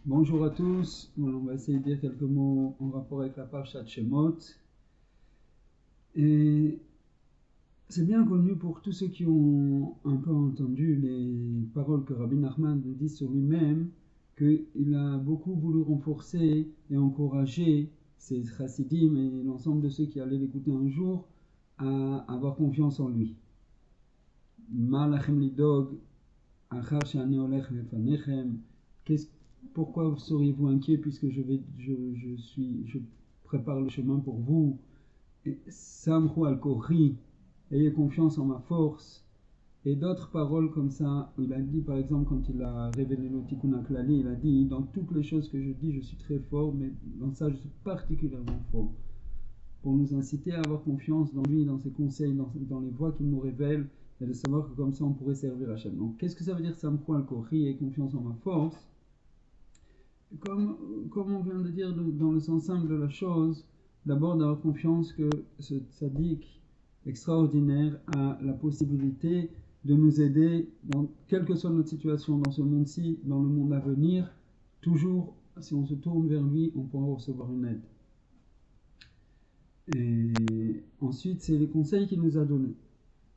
Bonjour à tous. Voilà, on va essayer de dire quelques mots en rapport avec la Parshat Shemot. Et c'est bien connu pour tous ceux qui ont un peu entendu les paroles que Rabbi Nachman dit sur lui-même, qu'il a beaucoup voulu renforcer et encourager ses chassidim et l'ensemble de ceux qui allaient l'écouter un jour à avoir confiance en lui. Ma lachem lidog achar she'ani olech lefanechem. Pourquoi seriez-vous inquiet puisque je prépare le chemin pour vous? Samchu al-Kori, ayez confiance en ma force. Et d'autres paroles comme ça, il a dit par exemple quand il a révélé le Tikkun HaKlali, il a dit dans toutes les choses que je dis je suis très fort, mais dans ça je suis particulièrement fort. Pour nous inciter à avoir confiance dans lui, dans ses conseils, dans les voies qu'il nous révèle, et de savoir que comme ça on pourrait servir Hachem. Donc qu'est-ce que ça veut dire Samchu al-Kori, ayez confiance en ma force? Comme on vient de dire dans le sens simple de la chose, d'abord d'avoir confiance que ce tzaddik extraordinaire a la possibilité de nous aider dans quelle que soit notre situation dans ce monde-ci, dans le monde à venir. Toujours, si on se tourne vers lui, on pourra recevoir une aide. Et ensuite, c'est les conseils qu'il nous a donnés.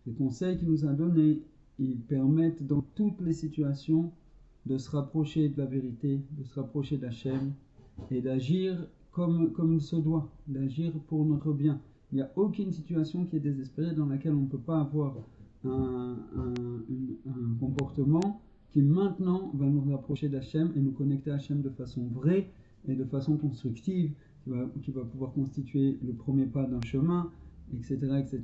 Les conseils qu'il nous a donnés, ils permettent dans toutes les situations de se rapprocher de la vérité, de se rapprocher d'Hachem et d'agir comme il se doit, d'agir pour notre bien. Il n'y a aucune situation qui est désespérée dans laquelle on ne peut pas avoir un comportement qui maintenant va nous rapprocher d'Hachem et nous connecter à Hachem de façon vraie et de façon constructive, qui va pouvoir constituer le premier pas d'un chemin, etc. etc.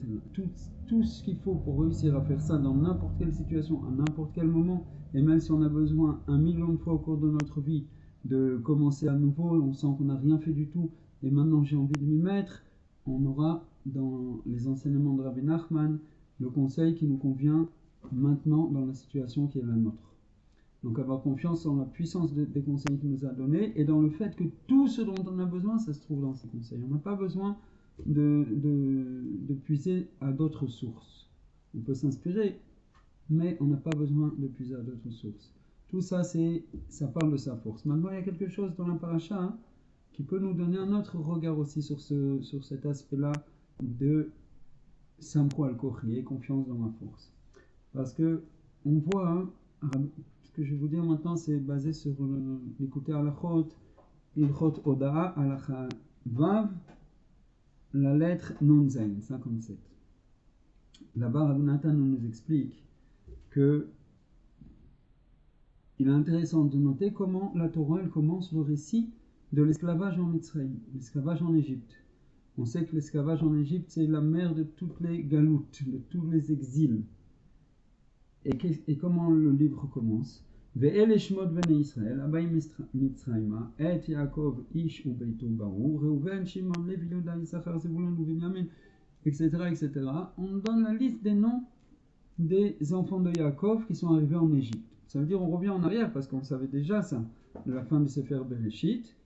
Tout ce qu'il faut pour réussir à faire ça dans n'importe quelle situation, à n'importe quel moment, et même si on a besoin 1 million de fois au cours de notre vie de commencer à nouveau, on sent qu'on n'a rien fait du tout, et maintenant j'ai envie de m'y mettre, on aura dans les enseignements de Rabbi Nachman le conseil qui nous convient maintenant dans la situation qui est la nôtre. Donc avoir confiance en la puissance des conseils qu'il nous a donnés, et dans le fait que tout ce dont on a besoin, ça se trouve dans ces conseils. On n'a pas besoin de puiser à d'autres sources. On peut s'inspirer, mais on n'a pas besoin de puiser à d'autres sources. Tout ça, ça parle de sa force. Maintenant, il y a quelque chose dans la paracha qui peut nous donner un autre regard aussi sur cet aspect-là de Samchu al-Kochi, confiance dans ma force. Parce que on voit, ce que je vais vous dire maintenant, c'est basé sur l'écouter halachot, ilchot odaa, halacha vav, la lettre Nun Zain, 57. Là-bas, Rabbi Nathan nous explique que il est intéressant de noter comment la Torah elle commence le récit de l'esclavage en Mitzrayim, l'esclavage en Égypte. On sait que l'esclavage en Égypte, c'est la mère de toutes les galoutes, de tous les exils. Et comment le livre commence? Ve'ele shmot bnei Israël, abayim Mitzrayima, et Yaakov ish ubeito baru, Reuven, Shimon, Levi, Yuda, Issachar, Zebulun, Binyamin, etc., etc. On donne la liste des noms des enfants de Yaakov qui sont arrivés en Égypte. Ça veut dire on revient en arrière parce qu'on savait déjà ça de la fin du Sefer Bereshit.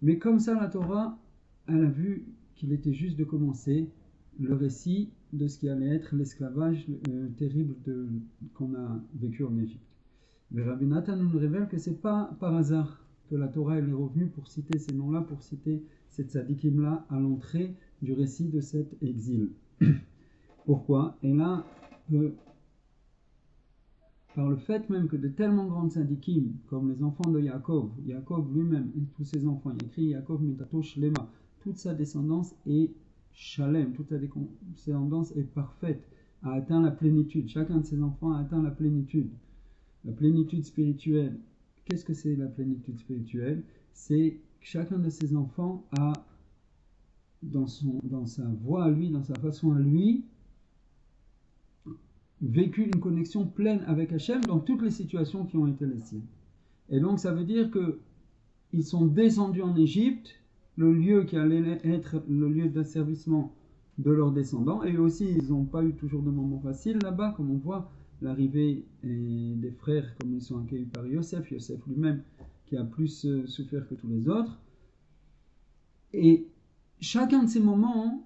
Mais comme ça, la Torah, elle a vu qu'il était juste de commencer le récit de ce qui allait être l'esclavage terrible qu'on a vécu en Égypte. Mais Rabbi Nathan nous révèle que c'est pas par hasard que la Torah elle est revenue pour citer ces noms-là, pour citer ces tzadikim-là à l'entrée du récit de cet exil. Pourquoi? Et là, par le fait même que de tellement grandes tzadikim, comme les enfants de Yaakov lui-même et tous ses enfants, il écrit Yaakov mitato shlema, toute sa descendance est shalem, toute sa descendance est parfaite, a atteint la plénitude. Chacun de ses enfants a atteint la plénitude spirituelle. Qu'est-ce que c'est la plénitude spirituelle? C'est que chacun de ses enfants a, dans sa voie à lui, dans sa façon à lui, vécu une connexion pleine avec Hachem dans toutes les situations qui ont été les siennes. Et donc ça veut dire qu'ils sont descendus en Égypte, le lieu qui allait être le lieu d'asservissement de leurs descendants, et aussi ils n'ont pas eu toujours de moments faciles là-bas, comme on voit l'arrivée des frères comme ils sont accueillis par Yosef lui-même qui a plus souffert que tous les autres. Et chacun de ces moments,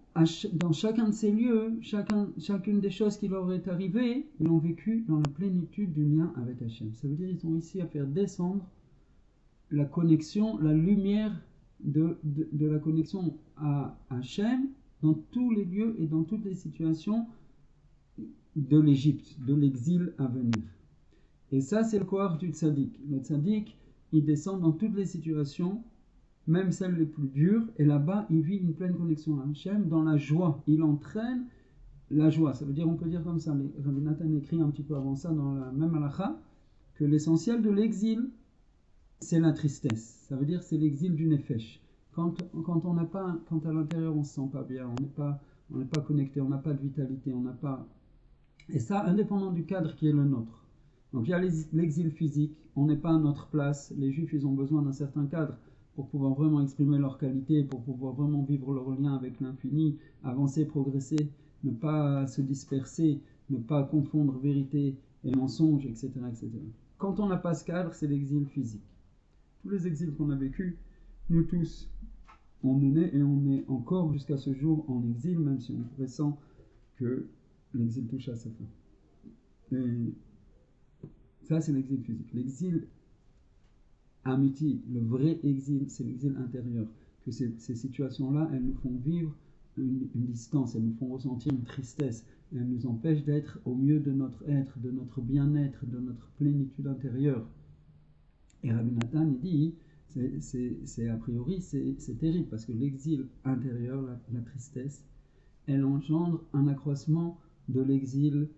dans chacun de ces lieux, chacune des choses qui leur est arrivée, ils l'ont vécu dans la plénitude du lien avec Hachem. Ça veut dire qu'ils ont réussi à faire descendre la connexion, la lumière de la connexion à Hachem dans tous les lieux et dans toutes les situations de l'Égypte, de l'exil à venir. Et ça, c'est le courage du tzaddik. Le tzaddik, il descend dans toutes les situations, même celles les plus dures, et là-bas, il vit une pleine connexion à Hachem dans la joie. Il entraîne la joie. Ça veut dire, on peut dire comme ça, mais Rabbi Nathan écrit un petit peu avant ça dans la même halakha, que l'essentiel de l'exil, c'est la tristesse. Ça veut dire c'est l'exil du nefesh. Quand on n'a pas, quand à l'intérieur on se sent pas bien, on n'est pas connecté, on n'a pas de vitalité, on n'a pas. Et ça, indépendant du cadre qui est le nôtre. Donc il y a l'exil physique, on n'est pas à notre place. Les Juifs, ils ont besoin d'un certain cadre pour pouvoir vraiment exprimer leur qualité, pour pouvoir vraiment vivre leur lien avec l'infini, avancer, progresser, ne pas se disperser, ne pas confondre vérité et mensonge, etc., etc. Quand on n'a pas ce cadre, c'est l'exil physique. Tous les exils qu'on a vécus, nous tous, on est nés et on est encore jusqu'à ce jour en exil, même si on ressent que l'exil touche à sa fin. Et ça, c'est l'exil physique. L'exil amiti, le vrai exil, c'est l'exil intérieur. Que ces situations-là, elles nous font vivre une distance, elles nous font ressentir une tristesse, elles nous empêchent d'être au mieux de notre être, de notre bien-être, de notre plénitude intérieure. Et Rabbi Nathan, il dit, c'est a priori, c'est terrible, parce que l'exil intérieur, la tristesse, elle engendre un accroissement de l'exil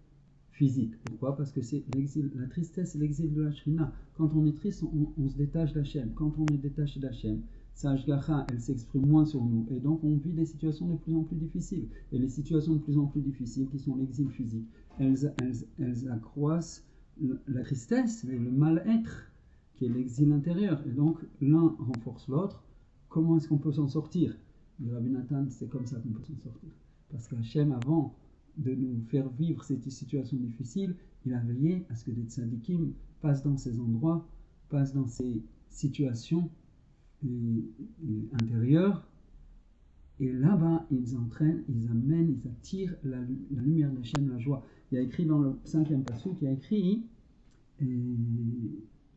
physique. Pourquoi? Parce que c'est l'exil, la tristesse, c'est l'exil de la Shrina. Quand on est triste, on se détache d'Hachem. Quand on est détaché d'Hachem, sa Hashgacha, elle s'exprime moins sur nous. Et donc, on vit des situations de plus en plus difficiles. Et les situations de plus en plus difficiles, qui sont l'exil physique, elles accroissent la tristesse et le mal-être, qui est l'exil intérieur. Et donc, l'un renforce l'autre. Comment est-ce qu'on peut s'en sortir? Le Rabbi Nathan, c'est comme ça qu'on peut s'en sortir. Parce qu'Hachem, avant de nous faire vivre cette situation difficile, il a veillé à ce que des tzadikim passent dans ces endroits, passent dans ces situations intérieures, et là-bas, ils entraînent, ils amènent, ils attirent la lumière d'Hachem, la joie. Il y a écrit dans le 5e passouk, il y a écrit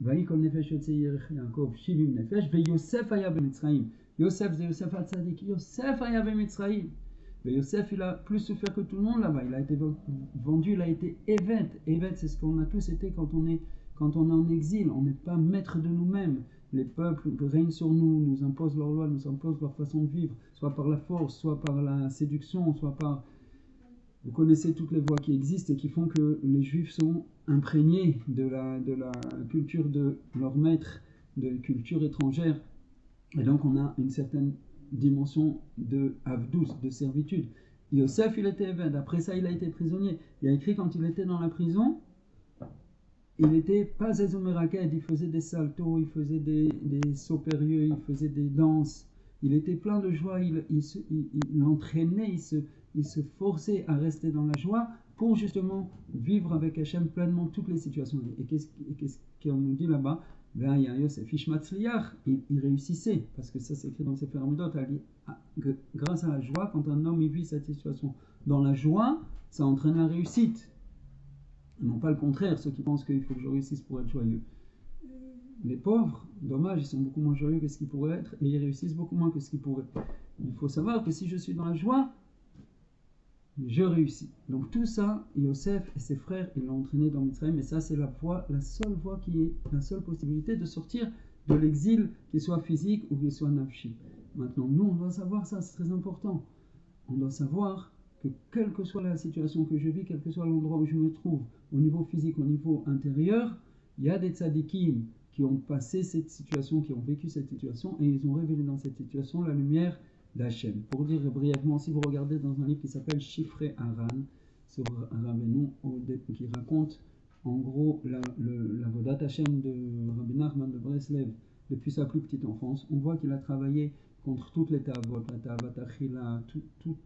Vayikol nefesh yotze yerech Yaakov shivim nefesh veYosef haya b'Mitzrayim. Yosef, c'est Yosef HaTzadik. Yosef haya b'Mitzrayim. Mais Yosef, il a plus souffert que tout le monde là-bas. Il a été vendu, il a été évêque. Évêque, c'est ce qu'on a tous été quand on est en exil. On n'est pas maître de nous-mêmes. Les peuples règnent sur nous, nous imposent leurs lois, nous imposent leur façon de vivre, soit par la force, soit par la séduction, soit par... Vous connaissez toutes les voies qui existent et qui font que les Juifs sont imprégnés de la culture de leur maître, de culture étrangère. Et donc on a une certaine dimension de avdous, de servitude. Yosef, il était évêque. Après ça, il a été prisonnier. Il a écrit quand il était dans la prison, il n'était pas Ezomeraket, il faisait des saltos, il faisait des sauts périlleux, il faisait des danses. Il était plein de joie, il entraînait, il se forçait à rester dans la joie pour justement vivre avec Hachem pleinement toutes les situations. Et qu'est-ce qu'on nous dit là-bas? Yosef Ishmatzliach, il réussissait, parce que ça c'est écrit dans ses Amidot, grâce à la joie, quand un homme il vit cette situation dans la joie, ça entraîne la réussite. Non pas le contraire, ceux qui pensent qu'il faut que je réussisse pour être joyeux. Les pauvres, dommage, ils sont beaucoup moins joyeux que ce qu'ils pourraient être, et ils réussissent beaucoup moins que ce qu'ils pourraient. Il faut savoir que si je suis dans la joie, je réussis. Donc tout ça, Yosef et ses frères, ils l'ont entraîné dans Mitzrayim, et ça c'est la seule voie qui est la seule possibilité de sortir de l'exil, qu'il soit physique ou qu'il soit nafshi. Maintenant, nous, on doit savoir ça, c'est très important. On doit savoir que quelle que soit la situation que je vis, quel que soit l'endroit où je me trouve, au niveau physique, au niveau intérieur, il y a des tzadikim qui ont passé cette situation, qui ont vécu cette situation, et ils ont révélé dans cette situation la lumière d'Hachem. Pour dire brièvement, si vous regardez dans un livre qui s'appelle Shifrei Haran, sur Rabbeinu, qui raconte en gros la Vodat Hachem de Rabbi Nachman de Breslev depuis sa plus petite enfance, on voit qu'il a travaillé contre toutes les tavot, la tavat achila,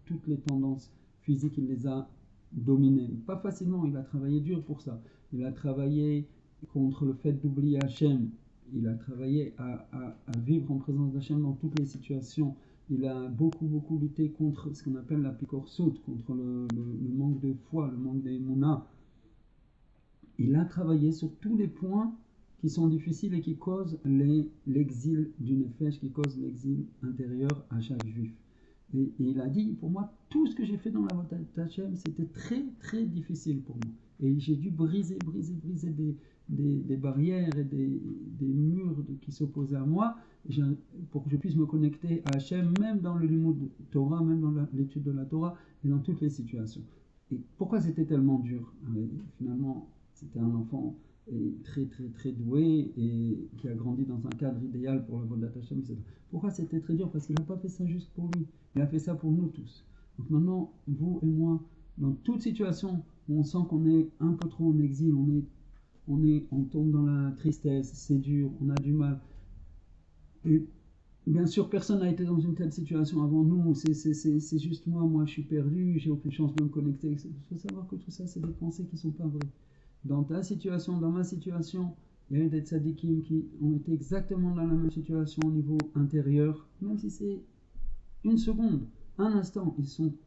toutes les tendances physiques, il les a dominées. Pas facilement, il a travaillé dur pour ça. Il a travaillé contre le fait d'oublier Hachem. Il a travaillé à vivre en présence d'Hachem dans toutes les situations. Il a beaucoup lutté contre ce qu'on appelle la pikorsout, contre le manque de foi, le manque d'émouna. Il a travaillé sur tous les points qui sont difficiles et qui causent l'exil du nefesh, qui causent l'exil intérieur à chaque juif. Et il a dit, pour moi, tout ce que j'ai fait dans la Vodat Hashem, c'était très très difficile pour moi. Et j'ai dû briser des barrières et des murs qui s'opposaient à moi, pour que je puisse me connecter à Hashem, même dans le Limud Torah, même dans l'étude de la Torah, et dans toutes les situations. Et pourquoi c'était tellement dur? Finalement, c'était un enfant très très très doué et qui a grandi dans un cadre idéal pour la Vodat Hashem. Pourquoi c'était très dur? Parce qu'il n'a pas fait ça juste pour lui, il a fait ça pour nous tous. Donc maintenant, vous et moi, dans toute situation où on sent qu'on est un peu trop en exil, on tombe dans la tristesse, c'est dur, on a du mal. Et bien sûr, personne n'a été dans une telle situation avant nous, c'est juste moi je suis perdu, j'ai aucune chance de me connecter. Il faut savoir que tout ça, c'est des pensées qui ne sont pas vraies. Dans ta situation, dans ma situation, il y a eu des tzadikim qui ont été exactement dans la même situation au niveau intérieur, même si c'est une seconde, un instant,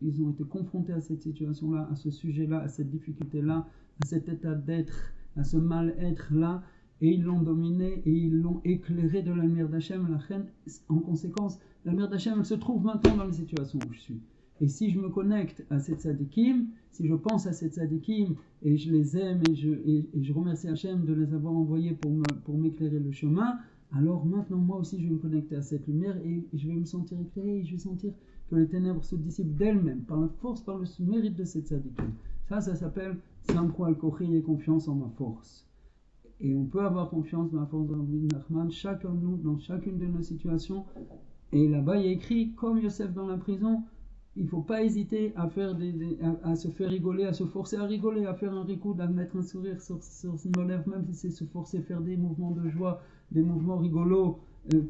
ils ont été confrontés à cette situation-là, à ce sujet-là, à cette difficulté-là, à cet état d'être, à ce mal-être-là, et ils l'ont dominé et ils l'ont éclairé de la lumière d'Hachem. La reine, en conséquence, la lumière d'Hachem, elle se trouve maintenant dans les situations où je suis. Et si je me connecte à ces tzadikim, si je pense à ces tzadikim et je les aime et je remercie Hachem de les avoir envoyés pour m'éclairer le chemin, alors maintenant moi aussi je vais me connecter à cette lumière et je vais me sentir éclairé et je vais sentir que les ténèbres se dissipent d'elles-mêmes par la force, par le mérite de ces tzadikim. Ça s'appelle Samcho al-Kochi et confiance en ma force. Et on peut avoir confiance dans la force de Rabbi Nachman, chacun de nous, dans chacune de nos situations. Et là-bas, il y a écrit, comme Yosef dans la prison, il ne faut pas hésiter à se faire rigoler, à se forcer à rigoler, à faire un rikoud, à mettre un sourire sur nos lèvres, même si c'est se forcer à faire des mouvements de joie, des mouvements rigolos,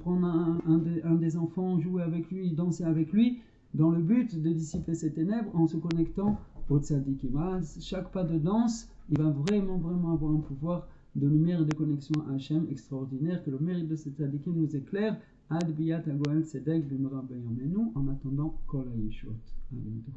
prendre un des enfants, jouer avec lui, danser avec lui, dans le but de dissiper ces ténèbres en se connectant au tzadikim. Chaque pas de danse, il va vraiment avoir un pouvoir de lumière et de connexion à Hachem extraordinaire, que le mérite de ces tzadikim nous éclaire. Ad biyat hagoel tzedek b'mera b'yamenu, en attendant kol ha'yeshuot. À bientôt.